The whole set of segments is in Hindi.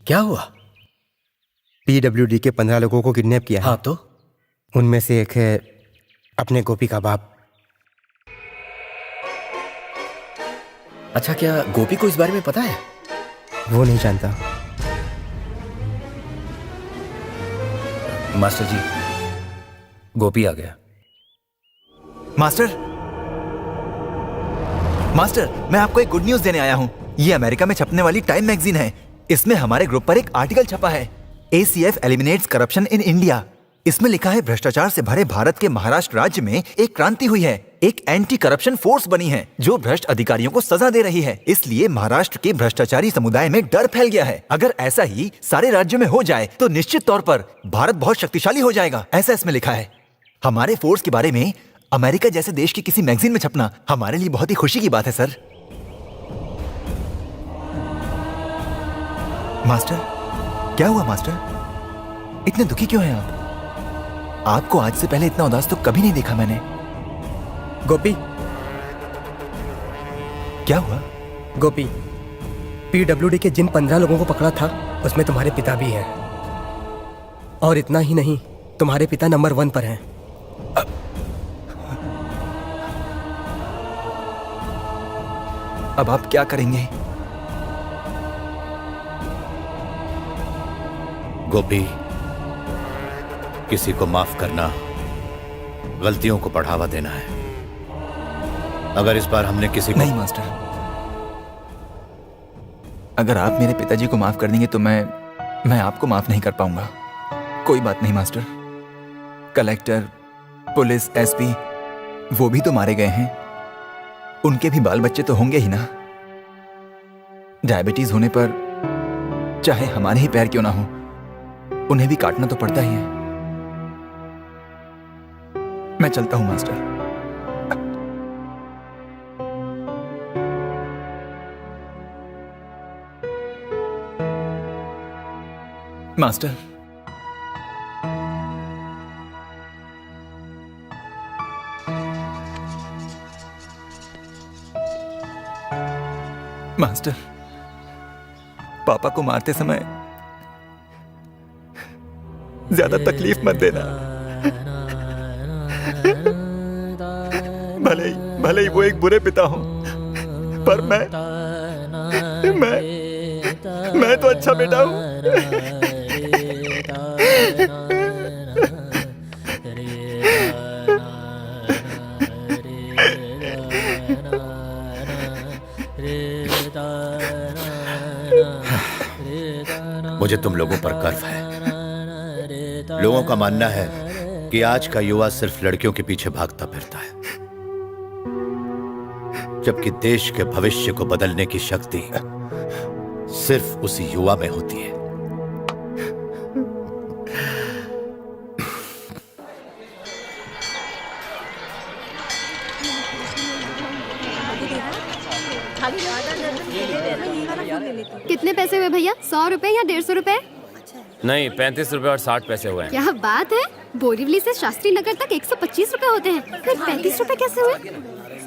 क्या हुआ? PWD के 15 लोगों को किडनैप किया है। हाँ तो? उनमें से एक है अपने गोपी का बाप। अच्छा, क्या गोपी को इस बारे में पता है? वो नहीं जानता। मास्टर जी, गोपी आ गया। मास्टर, मैं आपको एक गुड न्यूज देने आया हूँ। ये अमेरिका में छपने वाली टाइम मैगजीन है। इसमें हमारे ग्रुप पर एक आर्टिकल छपा है, ACF eliminates corruption in India. इसमें लिखा है भ्रष्टाचार से भरे भारत के महाराष्ट्र राज्य में एक क्रांति हुई है। एक एंटी करप्शन फोर्स बनी है जो भ्रष्ट अधिकारियों को सजा दे रही है। इसलिए महाराष्ट्र के भ्रष्टाचारी समुदाय में डर फैल गया है। अगर ऐसा ही सारे राज्यों में हो जाए तो निश्चित तौर पर भारत बहुत शक्तिशाली हो जाएगा, ऐसा इसमें लिखा है। हमारे फोर्स के बारे में अमेरिका जैसे देश की किसी मैगजीन में छपना हमारे लिए बहुत ही खुशी की बात है सर। मास्टर, क्या हुआ मास्टर? इतने दुखी क्यों हैं आप? आपको आज से पहले इतना उदास तो कभी नहीं देखा मैंने। गोपी, क्या हुआ? गोपी, PWD के जिन 15 लोगों को पकड़ा था उसमें तुम्हारे पिता भी हैं। और इतना ही नहीं, तुम्हारे पिता नंबर 1 पर हैं। अब आप क्या करेंगे? गोपी, किसी को माफ करना गलतियों को बढ़ावा देना है। अगर इस बार हमने किसी को... नहीं मास्टर, अगर आप मेरे पिताजी को माफ कर देंगे तो मैं आपको माफ नहीं कर पाऊंगा। कोई बात नहीं मास्टर। कलेक्टर, पुलिस, SP वो भी तो मारे गए हैं। उनके भी बाल बच्चे तो होंगे ही ना। डायबिटीज होने पर चाहे हमारे ही पैर क्यों ना हो, उन्हें भी काटना तो पड़ता ही है। मैं चलता हूं मास्टर। मास्टर, मास्टर, पापा को मारते समय ज्यादा तकलीफ मत देना। भले ही वो एक बुरे पिता हो, पर मैं तो अच्छा बेटा हूं। मुझे तुम लोगों पर गर्व है। लोगों का मानना है कि आज का युवा सिर्फ लड़कियों के पीछे भागता फिरता है, जबकि देश के भविष्य को बदलने की शक्ति सिर्फ उसी युवा में होती है। कितने पैसे हुए भैया? 100 रुपए या 150 रुपए? नहीं, 35 रुपए और 60 पैसे हुए हैं। क्या बात है! बोरीवली से शास्त्री नगर तक 125 रुपए होते हैं, फिर 35 रुपए कैसे हुए?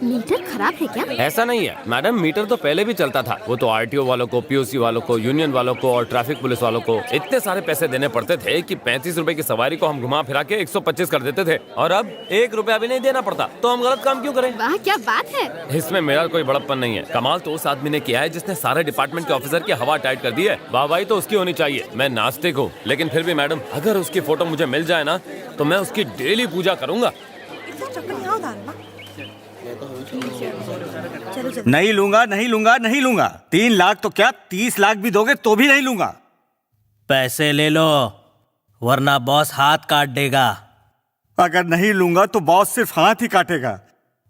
मीटर खराब है क्या? ऐसा नहीं है मैडम, मीटर तो पहले भी चलता था। वो तो RTO वालों को, POC वालों को, यूनियन वालों को और ट्रैफिक पुलिस वालों को इतने सारे पैसे देने पड़ते थे कि 35 रुपए की सवारी को हम घुमा फिरा के 125 कर देते थे। और अब 1 रुपया भी नहीं देना पड़ता, तो हम गलत काम क्यों करें? वाह, क्या बात है! इसमें मेरा कोई बड़प्पन नहीं है। कमाल तो उस आदमी ने किया है जिसने सारे डिपार्टमेंट के ऑफिसर की हवा टाइट कर दी है। वाहवाही तो उसकी होनी चाहिए। मैं नास्तिक हूँ, लेकिन फिर भी मैडम, अगर उसकी फोटो मुझे मिल जाए ना तो मैं उसकी डेली पूजा करूंगा। नहीं लूंगा, नहीं लूंगा, नहीं लूंगा। 3 लाख तो क्या 30 लाख भी दोगे तो भी नहीं लूंगा। पैसे ले लो, वरना बॉस हाथ काट देगा। अगर नहीं लूंगा तो बॉस सिर्फ हाथ ही काटेगा,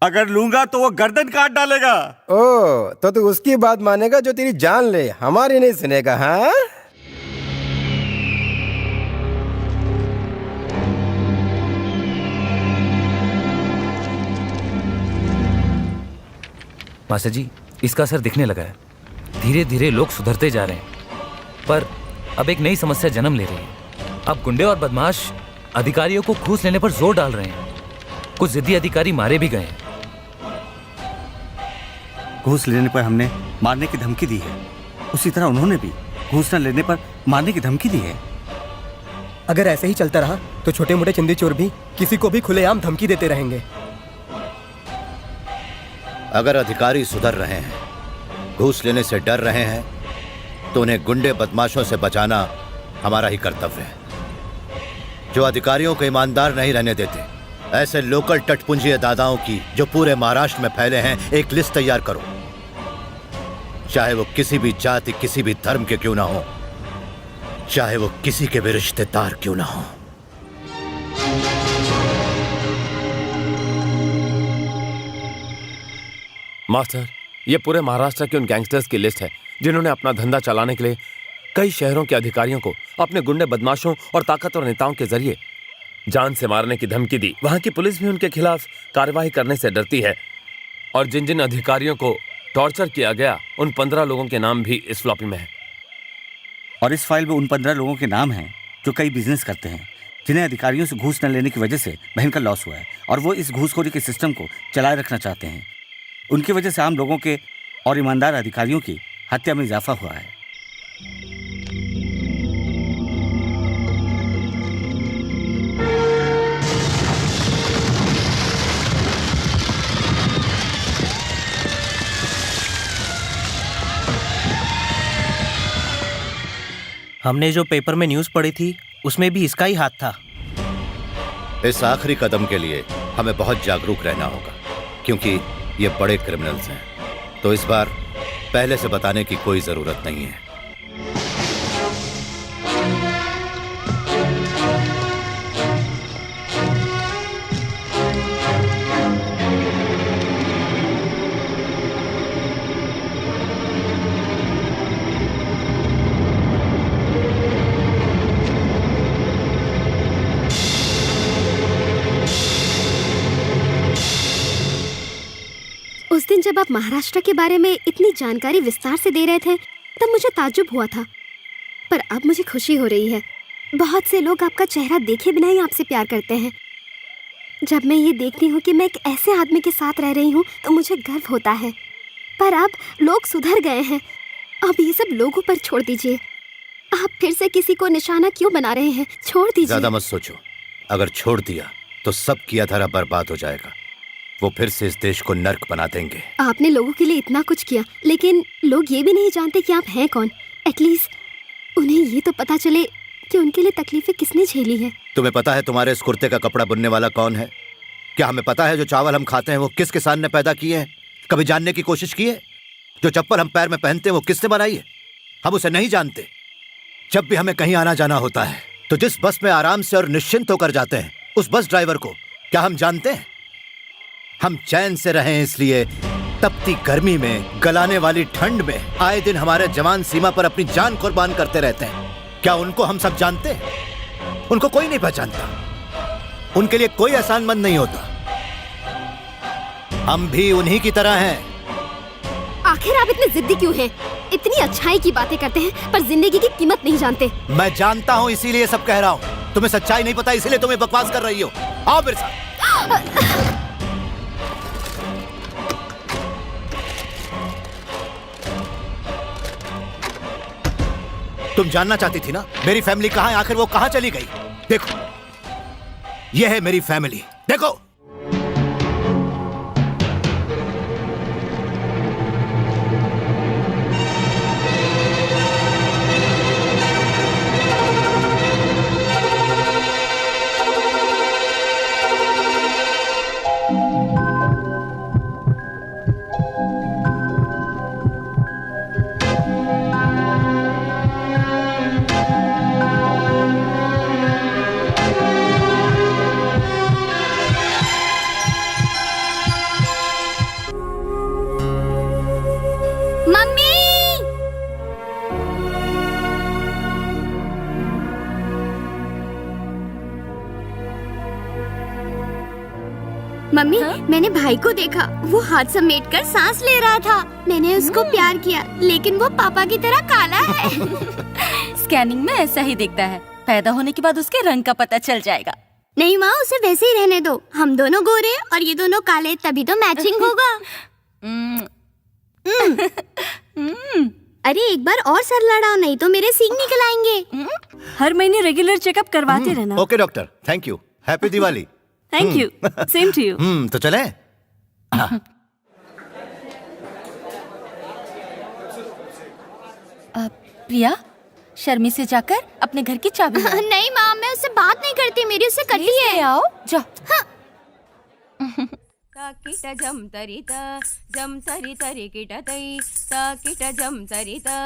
अगर लूंगा तो वो गर्दन काट डालेगा। ओ, तो तू उसकी बात मानेगा जो तेरी जान ले, हमारी नहीं सुनेगा? हाँ, मास्टर जी, इसका असर दिखने लगा है। धीरे धीरे लोग सुधरते जा रहे हैं, पर अब एक नई समस्या जन्म ले रही है। अब गुंडे और बदमाश अधिकारियों को घूस लेने पर जोर डाल रहे हैं। कुछ जिद्दी अधिकारी मारे भी गए हैं। घूस लेने पर हमने मारने की धमकी दी है, उसी तरह उन्होंने भी घूस न लेने पर मारने की धमकी दी है। अगर ऐसे ही चलता रहा तो छोटे मोटे चिंदी चोर भी किसी को भी खुलेआम धमकी देते रहेंगे। अगर अधिकारी सुधर रहे हैं, घूस लेने से डर रहे हैं, तो उन्हें गुंडे बदमाशों से बचाना हमारा ही कर्तव्य है। जो अधिकारियों को ईमानदार नहीं रहने देते, ऐसे लोकल टटपुंजी दादाओं की जो पूरे महाराष्ट्र में फैले हैं, एक लिस्ट तैयार करो। चाहे वो किसी भी जाति, किसी भी धर्म के क्यों ना हो, चाहे वो किसी के भी रिश्तेदार क्यों ना हो। मास्टर, ये पूरे महाराष्ट्र के उन गैंगस्टर्स की लिस्ट है जिन्होंने अपना धंधा चलाने के लिए कई शहरों के अधिकारियों को अपने गुंडे बदमाशों और ताकतवर नेताओं के जरिए जान से मारने की धमकी दी। वहां की पुलिस भी उनके खिलाफ कार्रवाई करने से डरती है। और जिन जिन अधिकारियों को टॉर्चर किया गया, उन 15 लोगों के नाम भी इस फ्लॉपी में है। और इस फाइल में उन 15 लोगों के नाम हैं जो कई बिजनेस करते हैं, जिन्हें अधिकारियों से घूस न लेने की वजह से भयंकर लॉस हुआ है, और वो इस घूसखोरी के सिस्टम को चलाए रखना चाहते हैं। उनकी वजह से आम लोगों के और ईमानदार अधिकारियों की हत्या में इजाफा हुआ है। हमने जो पेपर में न्यूज़ पढ़ी थी उसमें भी इसका ही हाथ था। इस आखिरी कदम के लिए हमें बहुत जागरूक रहना होगा, क्योंकि ये बड़े क्रिमिनल्स हैं। तो इस बार पहले से बताने की कोई जरूरत नहीं है। उस दिन जब आप महाराष्ट्र के बारे में इतनी जानकारी विस्तार से दे रहे थे, तब मुझे ताज्जुब हुआ था, पर अब मुझे खुशी हो रही है। बहुत से लोग आपका चेहरा देखे बिना ही आपसे प्यार करते हैं। जब मैं ये देखती हूँ कि मैं एक ऐसे आदमी के साथ रह रही हूँ तो मुझे गर्व होता है। पर अब लोग सुधर गए हैं, अब ये सब लोगों पर छोड़ दीजिए। आप फिर से किसी को निशाना क्यों बना रहे हैं? छोड़ दीजिए। ज्यादा मत सोचो, अगर छोड़ दिया तो सब किया धरा बर्बाद हो जाएगा। वो फिर से इस देश को नर्क बना देंगे। आपने लोगों के लिए इतना कुछ किया, लेकिन लोग ये भी नहीं जानते कि आप हैं कौन। एटलीस्ट उन्हें ये तो पता चले कि उनके लिए तकलीफें किसने झेली है। तुम्हें पता है तुम्हारे इस कुर्ते का कपड़ा बुनने वाला कौन है? क्या हमें पता है जो चावल हम खाते हैं वो किस किसान ने पैदा किए हैं? कभी जानने की कोशिश की है? जो चप्पल हम पैर में पहनते हैं वो किसने बनाई है? हम उसे नहीं जानते। जब भी हमें कहीं आना जाना होता है तो जिस बस में आराम से और निश्चिंत होकर जाते हैं, उस बस ड्राइवर को क्या हम जानते हैं? हम चैन से रहें इसलिए तपती गर्मी में, गलाने वाली ठंड में आए दिन हमारे जवान सीमा पर अपनी जान कुर्बान करते रहते हैं। क्या उनको हम सब जानते हैं? उनको कोई नहीं पहचानता। उनके लिए कोई एहसानमंद नहीं होता। हम भी उन्हीं की तरह हैं। आखिर आप इतने जिद्दी क्यों हैं? इतनी अच्छाई की बातें करते हैं पर जिंदगी की कीमत नहीं जानते। मैं जानता हूं, इसीलिए सब कह रहा हूं। तुम्हें सच्चाई नहीं पता, इसीलिए तुम्हें बकवास कर रही हो। आओ मेरे साथ। तुम जानना चाहती थी ना मेरी फैमिली कहाँ है, आखिर वो कहाँ चली गई? देखो, ये है मेरी फैमिली, देखो। मम्मी, मैंने भाई को देखा, वो हाथ समेट कर सांस ले रहा था। मैंने उसको प्यार किया, लेकिन वो पापा की तरह काला है। स्कैनिंग में ऐसा ही दिखता है, पैदा होने के बाद उसके रंग का पता चल जाएगा। नहीं माँ, उसे वैसे ही रहने दो। हम दोनों गोरे और ये दोनों काले, तभी तो मैचिंग होगा। अरे एक बार और सर लड़ाओ, नहीं तो मेरे सींग निकल आएंगे। हर महीने रेगुलर चेकअप करवाते रहना। Okay doctor, thank you. Happy Diwali. Thank you, same to you. तो चलें? हाँ। प्रिया, शर्मी से जाकर अपने घर की चाबी लाओ। नहीं माँ, मैं उससे बात नहीं करती, मेरी उससे कटी है। आओ जाओ। ताकिट जम तरिता जम तरि तरि किट तई ताकिट जम तरिता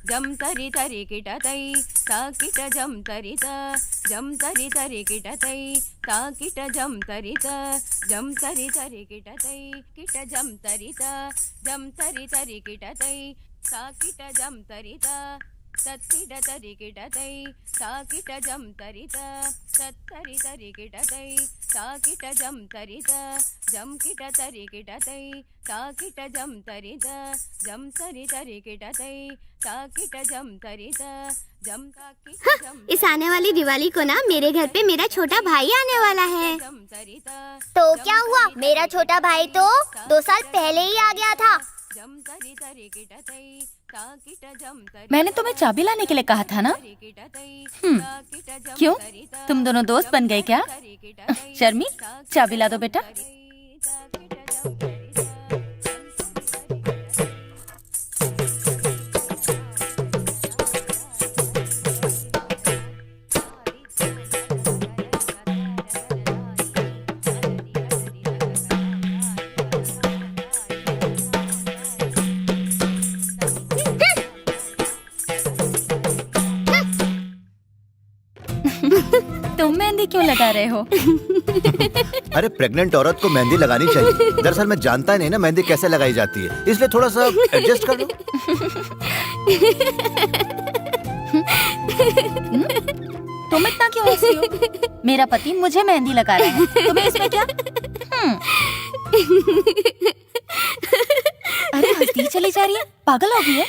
जम तरि तरि किट तई ताकिट जम तरिता जम तरि तरि किट तई ताकिट जम तरिता जम तरि तरि किट तई किट जम तरिता जम तरि तरि किट तई ताकिट जम तरिता तत्किट तरि किट तई ताकिट जम तरिता तत्तरि तरि किट तई ताकिट जम तरिता जम किट तरि किट तई ताकिट जम तरिता जम तरि तरि किट तई ताकिट जम तरिता जम ताकिट जम। इस आने वाली दिवाली को ना मेरे घर पे मेरा छोटा भाई आने वाला है। तो क्या हुआ, मेरा छोटा भाई तो 2 साल पहले ही आ गया था। मैंने तुम्हें चाबी लाने के लिए कहा था ना। क्यों, तुम दोनों दोस्त बन गए क्या? शर्मी, चाबी ला दो बेटा। तुम मेहंदी क्यों लगा रहे हो? अरे प्रेग्नेंट औरत को मेहंदी लगानी चाहिए। दरअसल मैं जानता नहीं ना मेहंदी कैसे लगाई जाती है, इसलिए थोड़ा सा एडजस्ट कर लो। तुम इतना क्यों हंसी हो? मेरा पति मुझे मेहंदी लगा रहा है, तुम्हें इसमें क्या? अरे हंसती चली जा रही है, पागल हो गई है।